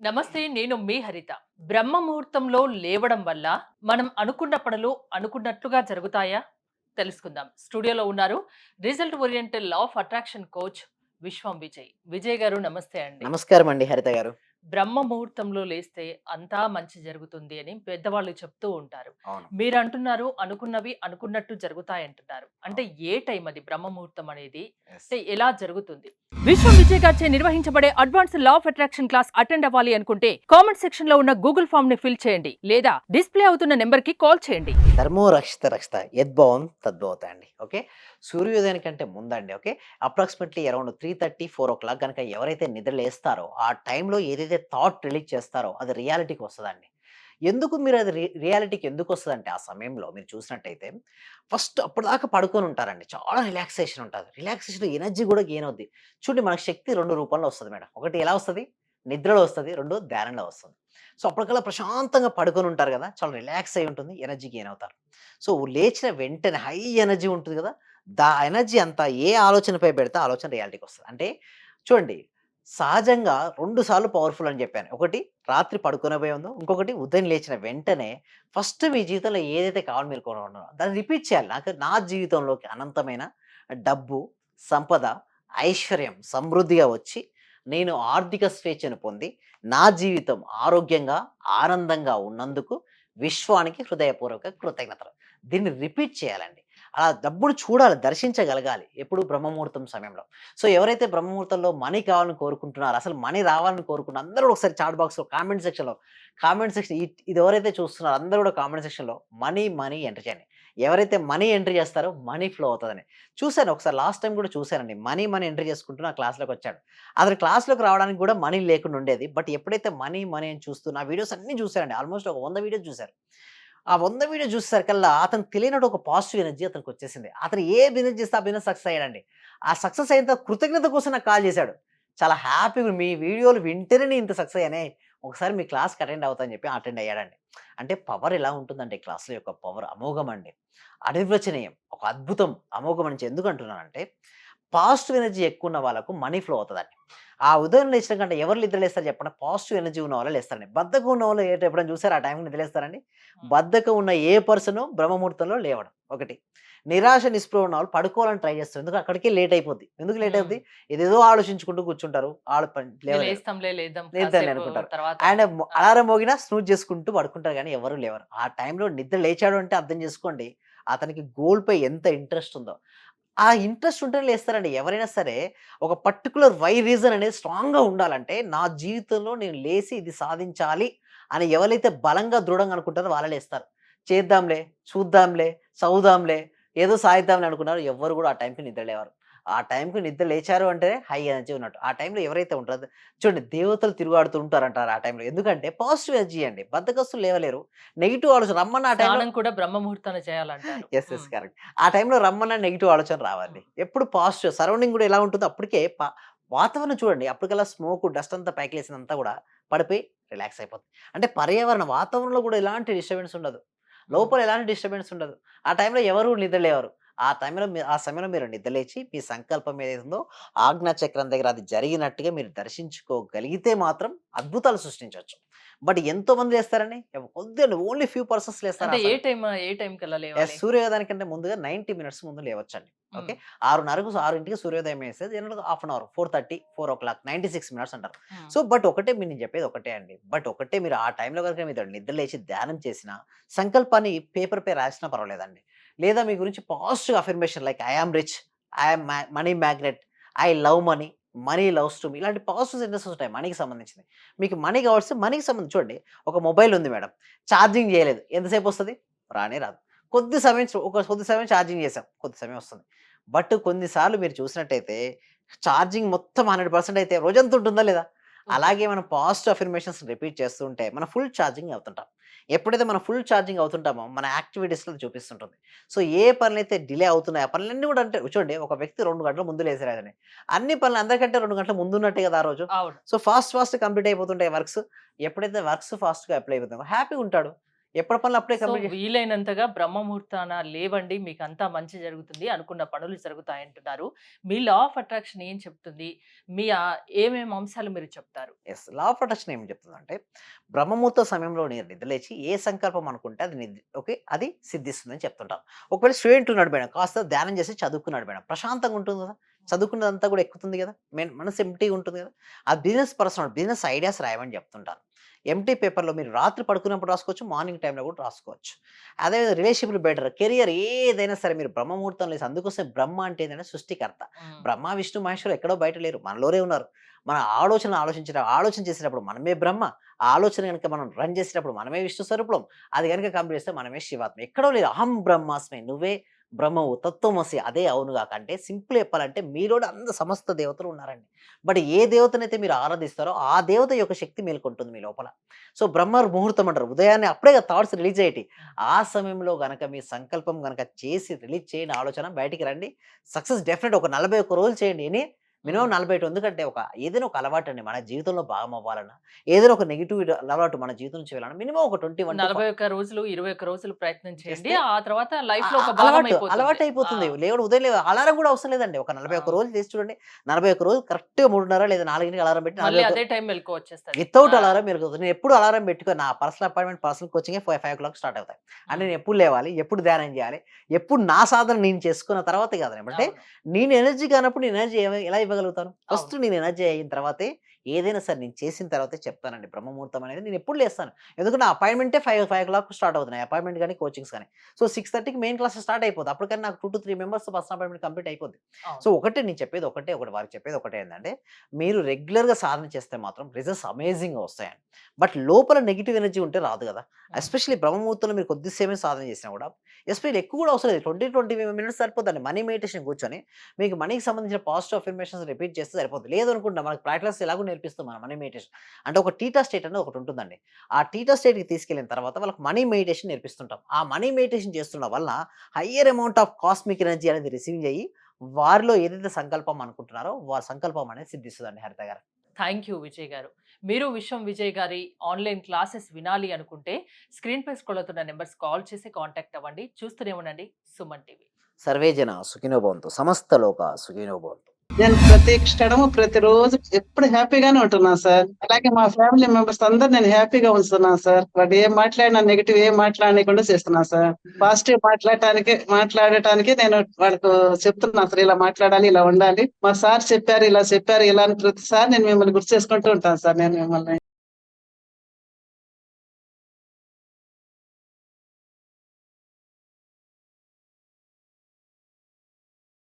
నమస్తే. నేను మీ హరిత. బ్రహ్మ ముహూర్తంలో లేవడం వల్ల మనం అనుకున్న పనులు అనుకున్నట్లుగా జరుగుతాయా? తెలుసుకుందాం. స్టూడియోలో ఉన్నారు result oriented law of attraction coach విశ్వం విజయ్. విజయ్ గారు నమస్తే అండి. నమస్కారం అండి హరిత గారు. బ్రహ్మ ముహూర్తంలో లేస్తే అంతా మంచి జరుగుతుంది అని పెద్దవాళ్ళు చెప్తూ ఉంటారు. అవును. మీరంటున్నారు అనుకున్నవి అనుకున్నట్టు జరుగుతాయంటున్నారు. అంటే అవును. ఏ టైం అది బ్రహ్మ ముహూర్తం అనేది? యెస్. అంటే ఎలా జరుగుతుంది? విశ్వం విజయ్ గారిచే నిర్వహించబడే advance law of attraction class attend అవ్వాలి అనుకుంటే కామెంట్ సెక్షన్ లో ఉన్న గూగుల్ ఫామ్ ని ఫిల్ చేయండి లేదా డిస్ప్లే అవుతున్న నెంబర్ కి కాల్ చేయండి. ధర్మో రక్షిత రక్షిత యద్భావం తద్భవత అండి. ఓకే. సూర్యోదయానికంటే ముందండి. ఓకే. అప్రాక్సిమేట్‌లీ అరౌండ్ 3:30, 4:00 గనక ఎవరైతే నిద్ర లేస్తారో, ఆ టైంలో ఏదైతే థాట్ రిలీజ్ చేస్తారో అది రియాలిటీకి వస్తదండి. ఎందుకు మీరు అది రియాలిటీకి ఎందుకొస్తదంటే ఆ సమయంలో మీరు చూసినట్టయితే ఫస్ట్ అప్పటిదాకా పడుకొని ఉంటారండి. చాలా రిలాక్సేషన్ ఉంటది. రిలాక్సేషన్‌లో ఎనర్జీ గూడా గెయిన్ అవుద్ది. చూడండి మనకు శక్తి 2 రూపంలో వస్తది మేడం. ఒకటి ఎలా వస్తది? నిద్రలో వస్తది. 2 ధ్యానంలో వస్తది. సో, అప్పటికల్లా ప్రశాంతంగా పడుకొని ఉంటారు గదా! చాలా రిలాక్స్ అయ్యి ఉంటుంది. ఎనర్జీ గెయిన్ అవుతారు. సో, లేచిన వెంటనే హై ఎనర్జీ ఉంటుంది గదా! ఎనర్జీ అంతా ఏ ఆలోచనపై పెడితే ఆ ఆలోచన రియాలిటీకొస్తది. అంటే చూడండి సహజంగా 2 సార్లు పవర్‌ఫుల్ అని జెప్పాను. ఒకటి రాత్రి పడుకునే ముందు, ఇంకొకటి ఉదయం లేచిన వెంటనే ఫస్ట్ మీ జీవితంలో ఏదైతే కావాలో మీరు కోరుకుంటున్నారో దాన్ని రిపీట్ చేయాలి. నా జీవితంలోకి అనంతమైన డబ్బు, సంపద, ఐశ్వర్యం, సమృద్ధిగా వచ్చి నేను ఆర్థిక స్వేచ్ఛను పొంది నా జీవితం ఆరోగ్యంగా, ఆనందంగా ఉన్నందుకు విశ్వానికి హృదయపూర్వక కృతజ్ఞతలు. దీన్ని రిపీట్ చేయాలండి. అలా డబ్బును చూడాలి, దర్శించగలగాలి. ఎప్పుడు బ్రహ్మముహూర్తం సమయంలో. సో, ఎవరైతే బ్రహ్మముహూర్తంలో మనీ కావాలని కోరుకుంటున్నారో, అసలు మనీ రావాలని కోరుకున్న అందరూ కూడా ఒకసారి చాట్ బాక్స్‌లో కామెంట్ సెక్షన్ ఇది ఎవరైతే చూస్తున్నారో అందరూ కూడా కామెంట్ సెక్షన్‌లో మనీ, మనీ ఎంటర్ చేయండి. ఎవరైతే మనీ ఎంట్రీ చేస్తారో మనీ ఫ్లో అవుతదని. చూసాను ఒకసారి లాస్ట్ టైమ్ కూడా చూసానండి. మనీ, మనీ ఎంట్రీ చేసుకుంటూ నా క్లాస్‌లోకొచ్చాడు. అతను క్లాస్‌లోకి రావడానికి గూడా మనీ లేకుండా ఉండేది. బట్ ఎప్పుడైతే మనీ, మనీ అని చూస్తూ నా వీడియోస్ అన్నీ చూసాడండి. ఆల్‌మోస్ట్ ఒక 100 వీడియోస్ చూసారు. ఆ 100 వీడియో చూసేసరికల్లా అతనికి తెలియనట్టు ఒక పాజిటివ్ ఎనర్జీ అతనికొచ్చేసింది. అతను ఏ బిజినెస్ చేస్తే ఆ బిజినెస్ సక్సెస్ అయ్యాడండి. ఆ సక్సెస్ అయిన తర్వాత కృతజ్ఞత కోసం నాకు కాల్ చేసాడు. చాలా హ్యాపీగా మీ వీడియోలు వింటేనే నేను ఇంత సక్సెస్ అయ్యానే. ఒకసారి మీ క్లాస్‌కి అటెండ్ అవుతా అని చెప్పి అటెండ్ అయ్యాడండి. అంటే పవర్ ఎలా ఉంటుందంటే క్లాస్‌లో యొక్క పవర్ అమోఘమండి. అనిర్వచనీయం. ఒక అద్భుతం, అమోఘం అని ఎందుకు అంటున్నానంటే పాజిటివ్ ఎనర్జీ ఎక్కువున్న వాళ్ళకు మనీ ఫ్లో అవుతదండి. ఆ ఉదయం లేచిన కంటే ఎవరు నిద్ర లేస్తారు చెప్పండి? పాజిటివ్ ఎనర్జీ ఉన్న వాళ్ళే లేస్తారండి. బద్ధకం ఉన్నవాళ్ళు ఎప్పుడైనా చూసారా ఆ టైంకి నిద్ర లేస్తారండి? బద్ధకం ఉన్న ఏ పర్సను బ్రహ్మముహూర్తంలో లేవడు. ఒకటి. నిరాశ, నిస్పృహ ఉన్నవాళ్ళు పడుకోవాలని ట్రై చేస్తారు. ఎందుకు అక్కడికే లేట్ అయిపోద్ది. ఎందుకు లేట్ హ్మ్. అవుద్ది? ఏదేదో ఆలోచించుకుంటూ కూర్చుంటారు. లేవలేరు. లేస్తాంలే లేద్దాం లేద్దాంలే కాసేపు అనుకుంటారు. తర్వాత. అండ్ ఆ! అలారం మోగినా స్నూజ్ చేసుకుంటూ పడుకుంటారు గానీ ఎవరు లేవరు. ఆ టైంలో నిద్ర లేచాడు అంటే అర్థం చేసుకోండి. అతనికి గోల్‌పై ఎంత ఇంట్రెస్ట్ ఉందో. ఆ ఇంట్రెస్ట్ ఉంటేనే లేస్తారండి. ఎవరైనా సరే ఒక పర్టిక్యులర్ రీజన్ అనేది స్ట్రాంగ్‌గా ఉండాలంటే, నా జీవితంలో నేను లేసి ఇది సాధించాలి అని ఎవరైతే బలంగా, దృఢంగా అనుకుంటారో వాళ్ళే లేస్తారు. చేద్దాంలే, చూద్దాంలే, చదువుదాంలే, ఏదో సాధిద్దాంలే అనుకున్నారో ఎవ్వరు గూడా ఆ టైంకి నిద్ర లేవరు. ఆ టైంకి నిద్ర లేచారు అంటే హై ఎనర్జీ ఉన్నట్టు. ఆ టైంలో ఎవరైతే ఉంటారో చూడండి దేవతలు తిరుగాడుతూ ఉంటారంటారు ఆ టైంలో. ఎందుకంటే పాజిటివ్ ఎనర్జీ అండి. బద్ధకస్తులు లేవలేరు. నెగెటివ్ ఆలోచన రమ్మన్న ఆ టైంలో స్నానం కూడా బ్రహ్మ ముహూర్తాన చేయాలంటారు. యెస్. యెస్. హ్మ్. కరెక్ట్. ఆ టైంలో రమ్మన్న నెగెటివ్ ఆలోచన రావండి. హ్మ్. ఎప్పుడు పాజిటివ్ సరౌండింగ్ గూడా ఎలా ఉంటుందో అప్పటికే వాతావరణం చూడండి. అప్పటికల్లా స్మోకు, డస్ట్ అంతా పైకి లేసిందంతా గూడా పడిపోయి రిలాక్స్ అయిపోతుంది. అంటే పర్యావరణ వాతావరణంలో గూడా ఎలాంటి డిస్టర్బెన్స్ ఉండదు. హ్మ్. లోపల ఎలాంటి డిస్టర్బెన్స్ ఉండదు. ఆ టైంలో ఎవరు నిద్ర లేవరు. ఆ సమయంలో మీరు నిద్ర లేచి మీ సంకల్పం ఏదైతే ఉందో ఆజ్ఞా చక్రం దగ్గర అది జరిగినట్టుగా మీరు దర్శించుకోగలిగితే మాత్రం అద్భుతాలు సృష్టించొచ్చు. బట్ ఎంతోమంది లేస్తారండి. కొద్దిగా ఓన్లీ ఫ్యూ పర్సన్స్ లేస్తారు అంటే ఆ సమయం. ఏ టైంకల్లా లేవాలి? సూర్యోదయానికంటే ముందుగా 90 మినిట్స్ ముందు లేవచ్చండి. ఓకే. హ్మ్. 6:30కి సూర్యోదయం వేసేది. జనరల్‌గా హాఫ్ అన్ అవర్ 4:30, 4:00 96 మినిట్స్ అంటారు. హ్మ్. సో, బట్ ఒకటే నేను చెప్పేది ఒకటే అండి. బట్ ఒకటే మీరు ఆ టైంలో గనుక మీరు నిద్ర లేచి ధ్యానం చేసినా, సంకల్పాన్ని పేపర్‌పై రాసినా పర్వాలేదండి. లేదా మీ గురించి positive affirmation like I am rich, I am money magnet, I love money, money loves to me ఇలాంటి పాజిటివ్ సెంటెన్సెస్ ఉంటాయి మనీకి సంబంధించినయి. మీకు మనీ కావాల్సి మనీకి సంబంధించి చూడండి ఒక మొబైల్ ఉంది మేడం. ఛార్జింగ్ చేయలేదు. ఎంతసేపు వస్తది? రానే రాదు. కొద్ది సమయం ఛార్జింగ్ చేసాం. కొద్ది సమయం వస్తుంది. బట్ కొన్ని సార్లు మీరు చూసినట్టయితే ఛార్జింగ్ మొత్తం 100% అయితే రోజంతా ఉంటుందా లేదా? ఉంటుంది. అలాగే మనం పాజిటివ్ అఫర్మేషన్స్ రిపీట్ చేస్తూ ఉంటే మనం ఫుల్ ఛార్జింగ్ అవుతుంటాం. ఎప్పుడైతే మనం ఫుల్ ఛార్జింగ్ అవుతుంటామో మన యాక్టివిటీస్‌లో అది చూపిస్తుంటుంది. సో, ఏ పనులైతే డిలే అవుతున్నాయో ఆ పనులన్నీ కూడా అంటే చూడండి ఒక వ్యక్తి 2 గంటల ముందు లేసాడని అన్ని పనులు అందరికంటే 2 గంటల ముందున్నట్టే కదా ఆ రోజు. అవును. సో, ఫాస్ట్ కంప్లీట్ అయిపోతుంటాయి వర్క్స్. ఎప్పుడైతే వర్క్స్ ఫాస్ట్‌గా అప్లై అయిపోతామో హ్యాపీగా ఉంటాడు. ఎప్పటి పనులు అప్పుడే సో, కంప్లీట్ వీలైనంతగా బ్రహ్మ ముహూర్తాన లేవండి. మీకంతా మంచి జరుగుతుంది. అనుకున్న పనులు జరుగుతాయంటున్నారు. మీ లా ఆఫ్ అట్రాక్షన్ ఏం చెప్తుంది? మీ ఏమేమి అంశాలు మీరు చెప్తారు? యెస్. లా ఆఫ్ అట్రాక్షన్ ఏం చెప్తుందంటే, బ్రహ్మముహూర్త సమయంలో మీరు నిద్రలేచి ఏ సంకల్పం అనుకుంటే అది ఓకే. అది సిద్ధిస్తుందని చెప్తుంటాం. ఒకవేళ స్టూడెంట్ ఉన్నాడు మేడం, కాస్త ధ్యానం చేసి చదువుకున్నాడు మేడం, ప్రశాంతంగా ఉంటుంది కదా! చదువుకున్నదంతా కూడా ఎక్కుతుంది కదా! మనసు ఎంప్టీగా ఉంటుంది కదా! ఆ బిజినెస్ పర్సన్ బిజినెస్ ఐడియాస్ రాయమని చెప్తుంటాను. ఎంప్టీ పేపర్‌లో మీరు రాత్రి పడుకున్నప్పుడు రాసుకోవచ్చు, మార్నింగ్ టైమ్‌లో కూడా రాసుకోవచ్చు. అదే రిలేషన్‌షిప్ బెటర్, కెరియర్ ఏదైనా సరే మీరు బ్రహ్మముహూర్తం లేసి, అందుకోసమే బ్రహ్మ అంటే ఏంటంటే సృష్టికర్త. హ్మ్. బ్రహ్మ, విష్ణు, మహేశ్వరులు ఎక్కడో బయట లేరు. మనలోనే ఉన్నారు. మన ఆలోచన చేసేటప్పుడు మనమే బ్రహ్మ. ఆ ఆలోచన గనుక మనం రన్ చేసేటప్పుడు మనమే విష్ణు స్వరూపులం. అది గనుక కంప్లీట్ చేస్తే మనమే శివాత్మ. ఎక్కడో లేదు. అహం బ్రహ్మాస్మి. నువ్వే బ్రహ్మవు, తత్వమసి. అదే అవును గాక. అంటే సింపుల్ చెప్పాలంటే మీలోనే సమస్త దేవతలు ఉన్నారండి. బట్ ఏ దేవతనైతే మీరు ఆరాధిస్తారో ఆ దేవత యొక్క శక్తి మేలుకొంటుంది మీ లోపల. సో, బ్రహ్మ ముహూర్తం అంటారు. ఉదయాన్నే అప్పుడే థాట్స్ రిలీజ్ అయ్యేటి. ఆ సమయంలో గనక మీ సంకల్పం గనక చేసి రిలీజ్ చేయని ఆలోచన బయటికి రండి. Success definite. ఒక 41 రోజులు చేయండి. మినిమమ్ హ్మ్. 41. ఎందుకంటే ఏదైనా ఒక అలవాటండి మన జీవితంలో భాగం అవ్వాలన్నా, ఏదైనా ఒక నెగెటివ్ అలవాటు మన జీవితం నుంచి వెళ్ళాలన్నా మినిమమ్ ఒక 41 రోజులు, 21 రోజులు ప్రయత్నం చేయండి. చేస్తే ఆ తర్వాత లైఫ్‌లో ఒక భాగం అలవాటు, అయిపోతుంది. ఆ! అలవాటయిపోతుంది. ఉదయం అలారం గూడా అవసరం లేదండి. ఒక 41 అవును. రోజులు చేసి చూడండి. 41 రోజులు కరెక్ట్‌గా 3:30 లేదా 4కి అలారం పెట్టి మళ్ళీ 41 అదే టైం మెలుకువ వచ్చేస్తది. వితౌట్ ఆ! అలారం మెలుకువతది. నేనెప్పుడు అలారం పెట్టుకోను. నా పర్సనల్ అపాయింట్‌మెంట్, పర్సనల్ కోచింగే 5:00 స్టార్ట్ అవుతాయి. అంటే హ్మ్. నేనెప్పుడు లేవాలి? ఎప్పుడు ధ్యానం జేయాలి? ఎప్పుడు నా సాధన నేను చేసుకున్న తర్వాతే కాదు. అంటే అవును. నేను ఎనర్జీ కానప్పుడు నేను ఎనర్జీ ఎలా ఇవ్వగలుగుతాను? ఫస్ట్ అవును. నేను ఎనర్జీ అయిన తర్వాతే ఏదైనా సరే నేను చేసిన తర్వాతే చెప్తానండి. బ్రహ్మముహూర్తం అనేది నేనెప్పుడు లేస్తాను. ఎందుకంటే నా అపాయింట్‌మెంటే 5:00 స్టార్ట్ అవుతున్నాయి. అపాయింట్‌మెంట్ గాని, కోచింగ్స్ గాని. సో, 6:30కి మెయిన్ క్లాసెస్ స్టార్ట్ అయిపోద్ది. అప్పటికని నాకు 2-3 మెంబర్స్ పర్సనల్ అపాయింట్‌మెంట్ కంప్లీట్ అయిపోద్ది. సో, అవును. ఒకటే నేను చెప్పేది ఒకటే ఒకటి, వారికి చెప్పేది ఒకటే ఏందంటే, మీరు రెగ్యులర్‌గా సాధన చేస్తే మాత్రం రిజల్ట్స్ అమేజింగ్‌గా వస్తాయండి. బట్ లోపల నెగెటివ్ ఎనర్జీ ఉంటే రాదు గదా! హ్మ్. ఎస్పెషల్లీ బ్రహ్మముహూర్తంలో మీరు కొద్దిసేపే సాధన చేసినా గూడా, ఎస్పెషల్లీ ఎక్కువ గూడా అవసరం లేదు. 20 మినిట్స్ సరిపోద్దండి. మనీ మెడిటేషన్ కూర్చొని, మీకు మనీకి సంబంధించిన పాజిటివ్ అఫర్మేషన్స్ రిపీట్ చేస్తే సరిపోద్ది. లేదనుకుంటే మనకు ప్రాక్టీస్ ఎలాగో నేర్పిస్తాం మనం మనీ మెడిటేషన్. అంటే ఒక టీటా స్టేట్ అనేది ఒకటుంటుందండి. ఆ టీటా స్టేట్‌కి తీసుకెళ్ళిన తర్వాత వాళ్ళకి మనీ మెడిటేషన్ నేర్పిస్తుంటాం. ఆ మనీ మెడిటేషన్ చేస్తుండడం వల్ల higher amount of cosmic energy అనేది రిసీవ్ అయ్యి, వారిలో ఏదైతే సంకల్పం అనుకుంటున్నారో, వారి సంకల్పం అనేది సిద్ధిస్తదండి హరిత గారు. థాంక్ యూ విజయ్ గారు. మీరు విశ్వం విజయ్ గారి ఆన్‌లైన్ క్లాసెస్ వినాలి అనుకుంటే స్క్రీన్‌పై స్క్రోల్ అవుతున్న నంబర్స్ కాల్ చేసి కాంటాక్ట్ అవ్వండి. చూస్తూనే ఉండండి సుమన్ టీవీ. సర్వే జన సుఖినో భవంతు. సమస్త లోక సుఖినో భవంతు. నేను ప్రతి క్షణము, ప్రతిరోజు ఎప్పుడు హ్యాపీగానే ఉంటున్నాను సార్. అలాగే మా ఫ్యామిలీ మెంబర్స్ అందరూ నేను హ్యాపీగా ఉంచుతున్నాను సార్. వాడు ఏం మాట్లాడినా నెగెటివ్ ఏం మాట్లాడనీయకుండా చేస్తున్నాను సార్. పాజిటివ్ మాట్లాడటానికి నేను వాళ్ళకు చెప్తున్నాను సార్. ఇలా మాట్లాడాలి, ఇలా ఉండాలి. మా సార్ చెప్పారు, ఇలా చెప్పారు, ఇలా అని ప్రతిసారి నేను మిమ్మల్ని గుర్తు చేసుకుంటూ ఉంటాను సార్ నేను మిమ్మల్ని.